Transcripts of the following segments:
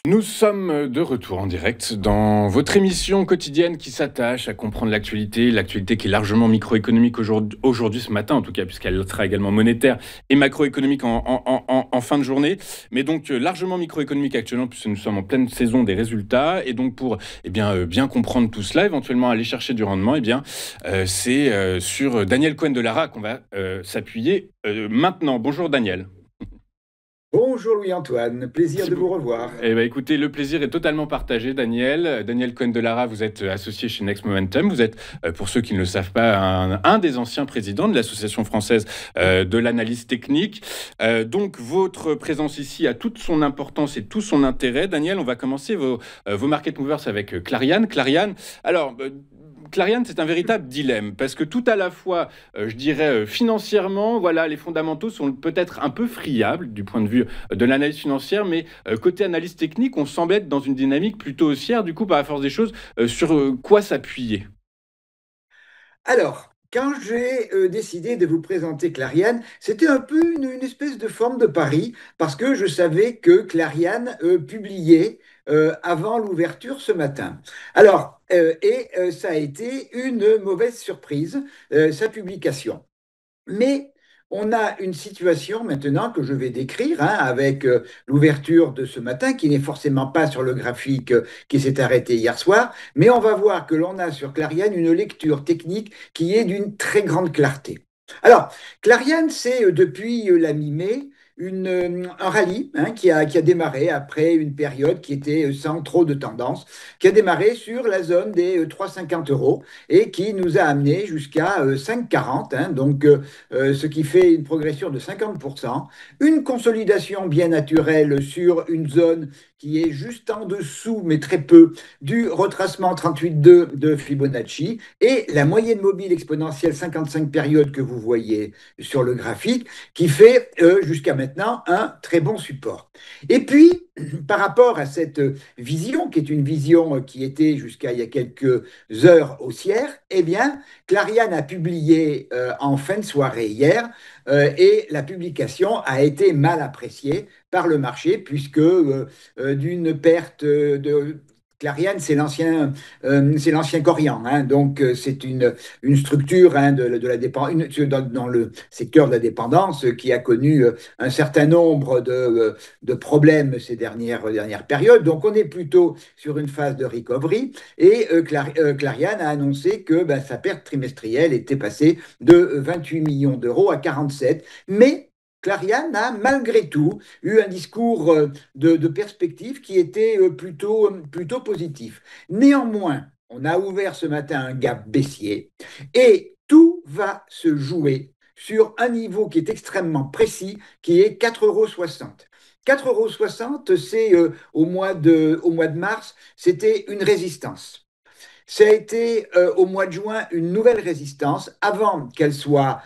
Nous sommes de retour en direct dans votre émission quotidienne qui s'attache à comprendre l'actualité qui est largement microéconomique aujourd'hui, ce matin en tout cas, puisqu'elle sera également monétaire et macroéconomique en fin de journée, mais donc largement microéconomique actuellement, puisque nous sommes en pleine saison des résultats, et donc pour bien comprendre tout cela, éventuellement aller chercher du rendement, c'est sur Daniel Cohen de Lara qu'on va s'appuyer maintenant. Bonjour Daniel. Bonjour Louis-Antoine, plaisir de vous revoir. Écoutez, le plaisir est totalement partagé, Daniel. Daniel Cohen de Lara, vous êtes associé chez Next Momentum. Vous êtes, pour ceux qui ne le savent pas, un des anciens présidents de l'Association française de l'analyse technique. Donc, votre présence ici a toute son importance et tout son intérêt. Daniel, on va commencer vos market movers avec Clariane. Clariane, alors... Clariane, c'est un véritable dilemme, parce que tout à la fois, je dirais, financièrement, voilà, les fondamentaux sont peut-être un peu friables du point de vue de l'analyse financière, mais côté analyse technique, on semble être dans une dynamique plutôt haussière, du coup, par la force des choses, sur quoi s'appuyer? Alors, quand j'ai décidé de vous présenter Clariane, c'était un peu une espèce de forme de pari, parce que je savais que Clariane publiait avant l'ouverture ce matin. Alors, ça a été une mauvaise surprise, sa publication. Mais on a une situation maintenant que je vais décrire, hein, avec l'ouverture de ce matin, qui n'est forcément pas sur le graphique qui s'est arrêté hier soir, mais on va voir que l'on a sur Clariane une lecture technique qui est d'une très grande clarté. Alors, Clariane, c'est depuis la mi-mai un rallye, hein, qui a démarré après une période qui était sans trop de tendance, qui a démarré sur la zone des 3,50 euros et qui nous a amené jusqu'à 5,40, hein, donc ce qui fait une progression de 50%, une consolidation bien naturelle sur une zone qui est juste en dessous, mais très peu, du retracement 38,2 de Fibonacci, et la moyenne mobile exponentielle 55 périodes que vous voyez sur le graphique, qui fait jusqu'à maintenant un très bon support. Et puis, par rapport à cette vision, qui est une vision qui était jusqu'à il y a quelques heures haussière, eh bien, Clariane a publié en fin de soirée hier, et la publication a été mal appréciée par le marché, puisque d'une perte de... Clariane, c'est l'ancien Corian, hein, donc c'est une structure, hein, de la dans le secteur de la dépendance, qui a connu un certain nombre de problèmes ces dernières périodes. Donc on est plutôt sur une phase de recovery, et Clariane a annoncé que ben, sa perte trimestrielle était passée de 28 millions d'euros à 47, mais Clariane a malgré tout eu un discours de perspective qui était plutôt positif. Néanmoins, on a ouvert ce matin un gap baissier, et tout va se jouer sur un niveau qui est extrêmement précis, qui est 4,60 euros. 4,60 euros, c'est au mois de mars, c'était une résistance. Ça a été au mois de juin une nouvelle résistance avant qu'elle soit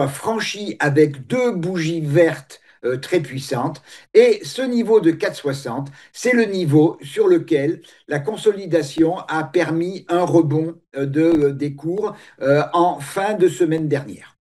franchie avec deux bougies vertes très puissantes. Et ce niveau de 4,60, c'est le niveau sur lequel la consolidation a permis un rebond des cours en fin de semaine dernière.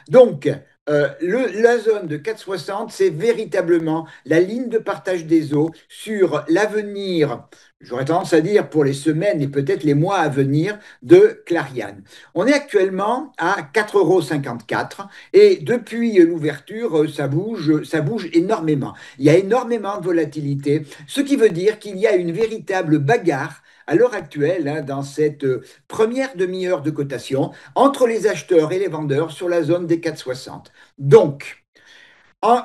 Donc, la zone de 4,60, c'est véritablement la ligne de partage des eaux sur l'avenir, j'aurais tendance à dire pour les semaines et peut-être les mois à venir, de Clariane. On est actuellement à 4,54 € et depuis l'ouverture, ça bouge énormément. Il y a énormément de volatilité, ce qui veut dire qu'il y a une véritable bagarre à l'heure actuelle, hein, dans cette première demi-heure de cotation entre les acheteurs et les vendeurs sur la zone des 4,60. Donc, en,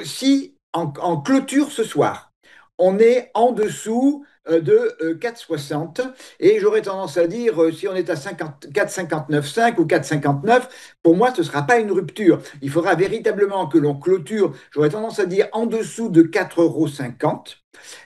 si en clôture ce soir, on est en dessous de 4,60, et j'aurais tendance à dire, si on est à 4,59,5 ou 4,59, pour moi ce ne sera pas une rupture. Il faudra véritablement que l'on clôture, j'aurais tendance à dire, en dessous de 4,50 €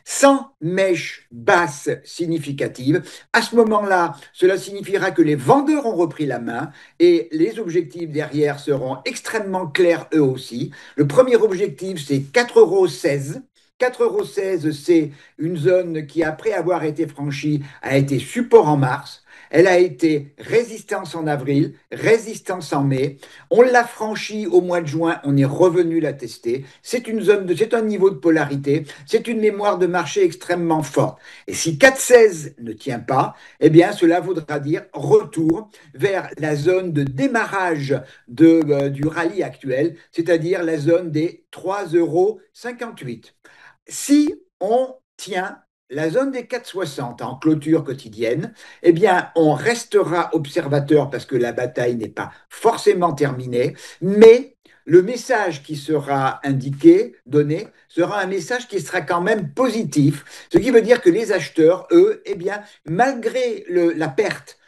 sans mèche basse significative. À ce moment-là, cela signifiera que les vendeurs ont repris la main et les objectifs derrière seront extrêmement clairs eux aussi. Le premier objectif, c'est 4,16 €. 4,16 €, c'est une zone qui, après avoir été franchie, a été support en mars. Elle a été résistance en avril, résistance en mai. On l'a franchie au mois de juin, on est revenu la tester. C'est un niveau de polarité, c'est une mémoire de marché extrêmement forte. Et si 4,16 ne tient pas, eh bien cela voudra dire retour vers la zone de démarrage du rallye actuel, c'est-à-dire la zone des 3,58 €. Si on tient la zone des 4,60 en clôture quotidienne, eh bien, on restera observateur parce que la bataille n'est pas forcément terminée, mais le message qui sera indiqué, donné, sera un message qui sera quand même positif, ce qui veut dire que les acheteurs, eux, eh bien, malgré la perte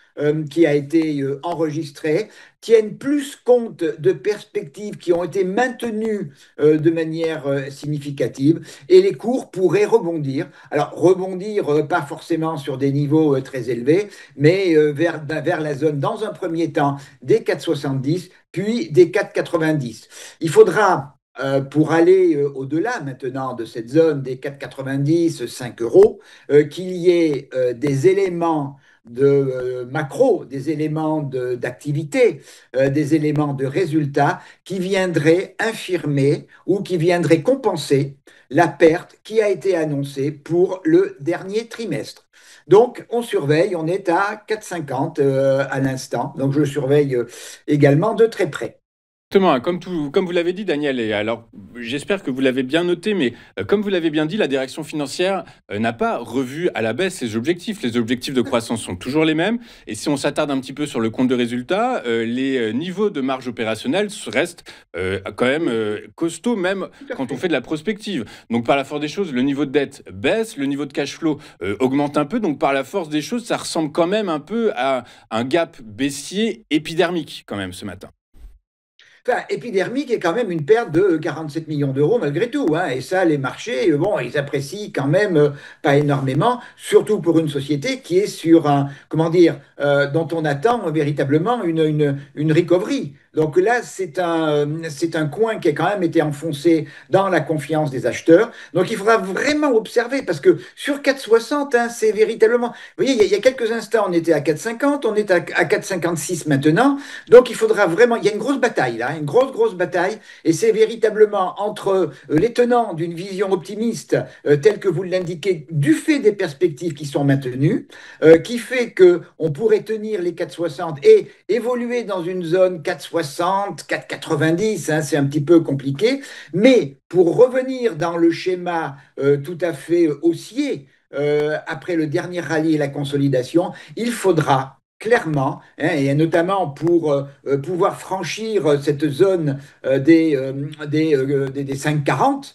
qui a été enregistrée, tiennent plus compte de perspectives qui ont été maintenues de manière significative et les cours pourraient rebondir. Alors rebondir pas forcément sur des niveaux très élevés, mais vers la zone dans un premier temps des 4,70 puis des 4,90. Il faudra pour aller au-delà maintenant de cette zone des 4,90, 5 euros, qu'il y ait des éléments de macro, des éléments d'activité, des éléments de résultats qui viendraient infirmer ou qui viendraient compenser la perte qui a été annoncée pour le dernier trimestre. Donc, on surveille, on est à 4,50 à l'instant. Donc, je surveille également de très près. Exactement, hein, comme vous l'avez dit, Daniel, et alors j'espère que vous l'avez bien noté, mais comme vous l'avez bien dit, la direction financière n'a pas revu à la baisse ses objectifs. Les objectifs de croissance sont toujours les mêmes. Et si on s'attarde un petit peu sur le compte de résultat, les niveaux de marge opérationnelle restent quand même costauds, même quand on fait de la prospective. Donc par la force des choses, le niveau de dette baisse, le niveau de cash flow augmente un peu. Donc par la force des choses, ça ressemble quand même un peu à un gap baissier épidermique quand même ce matin. Enfin, épidermique est quand même une perte de 47 millions d'euros malgré tout, hein. Et ça, les marchés, bon, ils apprécient quand même pas énormément, surtout pour une société qui est sur un, comment dire, dont on attend véritablement une recovery. Donc là, c'est un coin qui a quand même été enfoncé dans la confiance des acheteurs. Donc il faudra vraiment observer parce que sur 4,60, hein, c'est véritablement. Vous voyez, il y a quelques instants, on était à 4,50, on est à 4,56 maintenant. Donc il faudra vraiment. Il y a une grosse bataille là, une grosse bataille. Et c'est véritablement entre les tenants d'une vision optimiste, telle que vous l'indiquez, du fait des perspectives qui sont maintenues, qui fait qu'on pourrait tenir les 4,60 et évoluer dans une zone 4,60. 4,90, hein, c'est un petit peu compliqué. Mais pour revenir dans le schéma tout à fait haussier, après le dernier rallye et la consolidation, il faudra clairement, hein, et notamment pour pouvoir franchir cette zone des 5,40,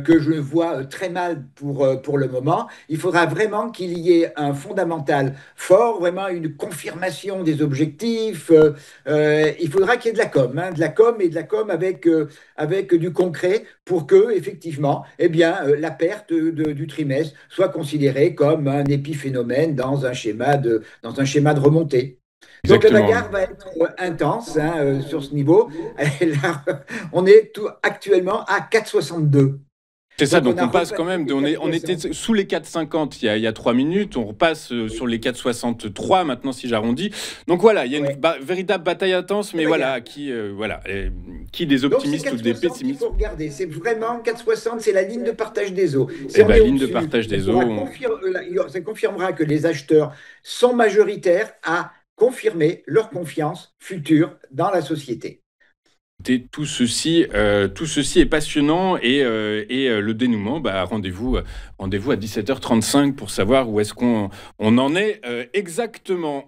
que je vois très mal pour le moment. Il faudra vraiment qu'il y ait un fondamental fort, vraiment une confirmation des objectifs. Il faudra qu'il y ait de la com, hein, de la com et de la com avec du concret pour que, effectivement, eh bien, la perte du trimestre soit considérée comme un épiphénomène dans un schéma de remontée. Donc la Exactement. bagarre va être intense, hein, sur ce niveau. Et là, on est actuellement à 4,62. C'est ça, Donc on donc a on passe quand repassé même, les on était 4,60. sous les 4,50 il y a 3 minutes, on repasse sur les 4,63 maintenant si j'arrondis. Donc voilà, il y a une Ouais. véritable bataille intense, mais La voilà, bagarre. qui des Donc c'est optimistes ou des 4,60 qu'il pessimistes. faut regarder. C'est vraiment 4,60, c'est la ligne de partage des eaux. Si Eh on ben, est ligne de au-dessus, partage des eaux, ça confirmera que les acheteurs sont majoritaires à confirmer leur confiance future dans la société. tout ceci est passionnant et le dénouement, bah, rendez-vous à 17h35 pour savoir où est-ce qu'on en est exactement.